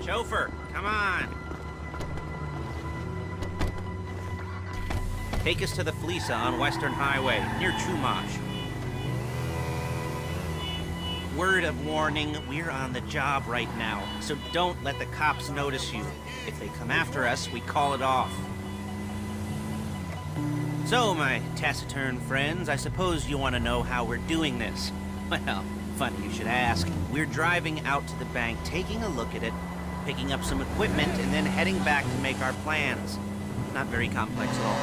Chauffeur, come on. Take us to the Fleeca on Western Highway, near Chumash. Word of warning, we're on the job right now, so don't let the cops notice you. If they come after us, we call it off. So, my taciturn friends, I suppose you want to know how we're doing this. Well, funny you should ask. We're driving out to the bank, taking a look at it, picking up some equipment, and then heading back to make our plans. Not very complex at all.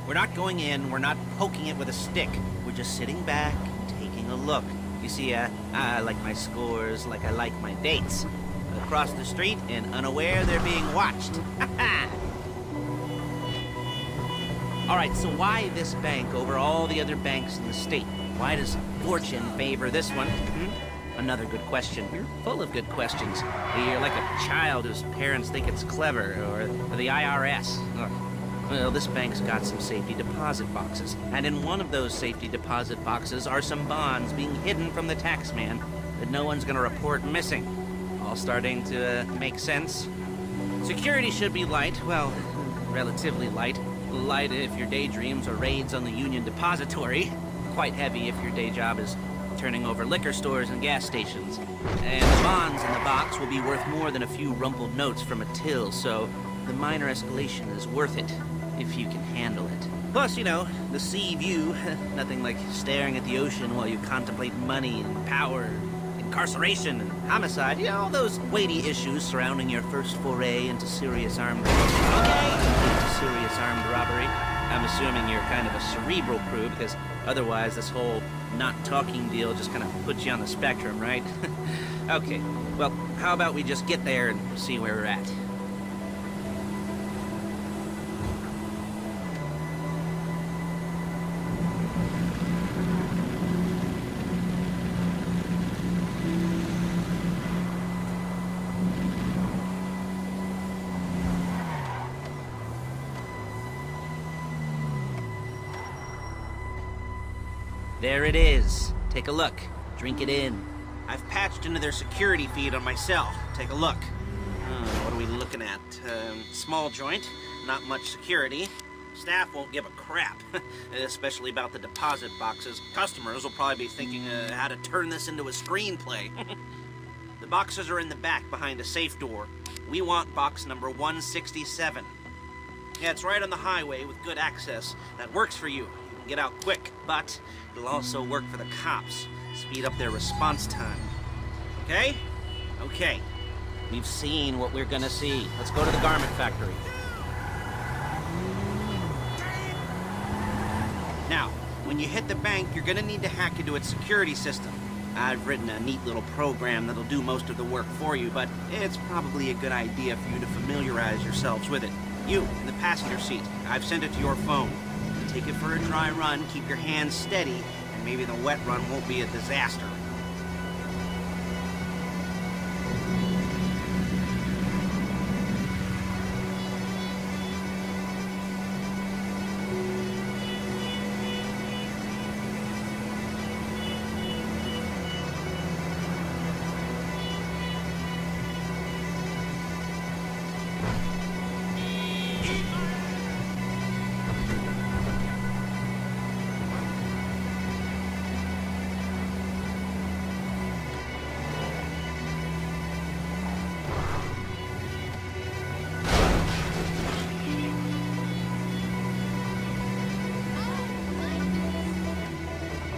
We're not going in, we're not poking it with a stick. We're just sitting back, taking a look. You see, I like my scores like I like my dates. Across the street and unaware they're being watched. Alright, so why this bank over all the other banks in the state? Why does fortune favor this one? Another good question. You're full of good questions. You're like a child whose parents think it's clever, or the IRS. Ugh. Well, this bank's got some safety deposit boxes, and in one of those safety deposit boxes are some bonds being hidden from the taxman that no one's gonna report missing. All starting to make sense? Security should be light, well, relatively light. Light if your daydreams are raids on the Union Depository. Quite heavy if your day job is turning over liquor stores and gas stations. And the bonds in the box will be worth more than a few rumpled notes from a till, so the minor escalation is worth it, if you can handle it. Plus, you know, the sea view, nothing like staring at the ocean while you contemplate money and power, incarceration and homicide, you know, all those weighty issues surrounding your first foray into serious armed robbery. I'm assuming you're kind of a cerebral crew, because otherwise this whole not talking deal just kind of puts you on the spectrum, right? Okay, well, how about we just get there and see where we're at? There it is. Take a look. Drink it in. I've patched into their security feed on my cell. Take a look. What are we looking at? Small joint, not much security. Staff won't give a crap, especially about the deposit boxes. Customers will probably be thinking how to turn this into a screenplay. The boxes are in the back behind a safe door. We want box number 167. Yeah, it's right on the highway with good access. That works for you. Get out quick, but it'll also work for the cops. Speed up their response time. Okay? Okay. We've seen what we're gonna see. Let's go to the garment factory. Now, when you hit the bank, you're gonna need to hack into its security system. I've written a neat little program that'll do most of the work for you, but it's probably a good idea for you to familiarize yourselves with it. You, in the passenger seat, I've sent it to your phone. Take it for a dry run, keep your hands steady, and maybe the wet run won't be a disaster.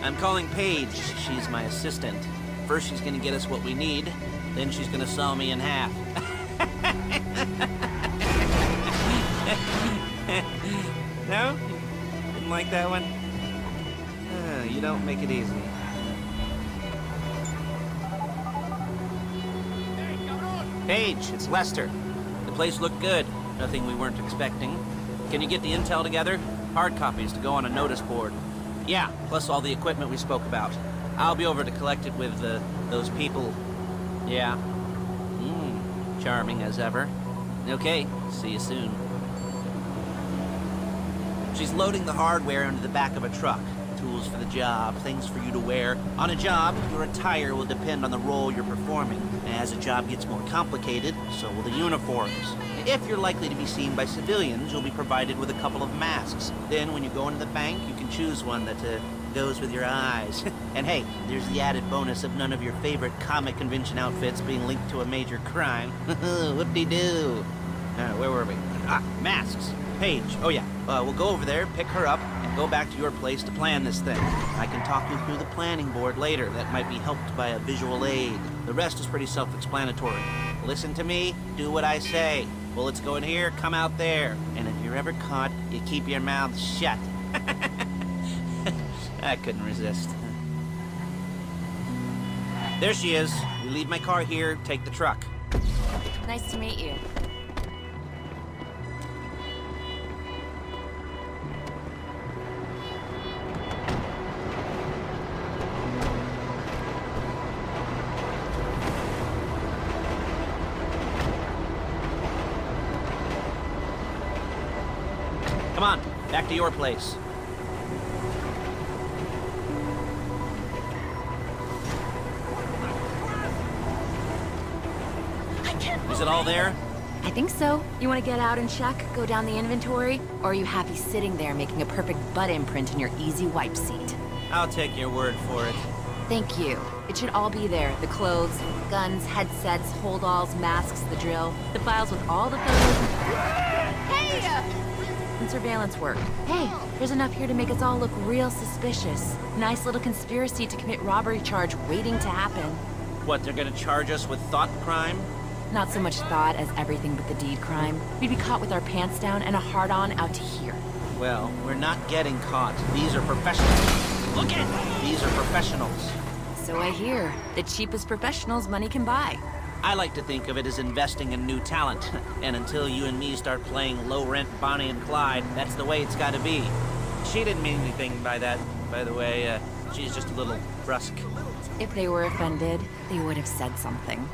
I'm calling Paige. She's my assistant. First she's gonna get us what we need, then she's gonna saw me in half. No? Didn't like that one? You don't make it easy. Paige, it's Lester. The place looked good. Nothing we weren't expecting. Can you get the intel together? Hard copies to go on a notice board. Yeah, plus all the equipment we spoke about. I'll be over to collect it with those people. Yeah. Charming as ever. Okay, see you soon. She's loading the hardware into the back of a truck. tools for the job, things for you to wear. On a job, your attire will depend on the role you're performing. As a job gets more complicated, so will the uniforms. If you're likely to be seen by civilians, you'll be provided with a couple of masks. Then when you go into the bank, you can choose one that goes with your eyes. And hey, there's the added bonus of none of your favorite comic convention outfits being linked to a major crime. Whoop-de-doo. Where were we? Masks. Paige. Oh yeah, we'll go over there, pick her up, and go back to your place to plan this thing. I can talk you through the planning board later. That might be helped by a visual aid. The rest is pretty self-explanatory. Listen to me, do what I say. Bullets go in here, come out there. And if you're ever caught, you keep your mouth shut. I couldn't resist. There she is. We leave my car here, take the truck. Nice to meet you. Come on, back to your place. Is it all there? I think so. You want to get out and check, go down the inventory? Or are you happy sitting there making a perfect butt imprint in your easy wipe seat? I'll take your word for it. Thank you. It should all be there. The clothes, guns, headsets, hold-alls, masks, the drill, the files with all the photos and surveillance work. Hey, there's enough here to make us all look real suspicious. Nice little conspiracy to commit robbery charge waiting to happen. What, they're gonna charge us with thought crime? Not so much thought as everything but the deed crime. We'd be caught with our pants down and a hard-on out to here. Well, we're not getting caught. These are professionals. Look at! These are professionals. So I hear. The cheapest professionals money can buy. I like to think of it as investing in new talent. And until you and me start playing low-rent Bonnie and Clyde, that's the way it's gotta be. She didn't mean anything by that, by the way. She's just a little brusque. If they were offended, they would have said something.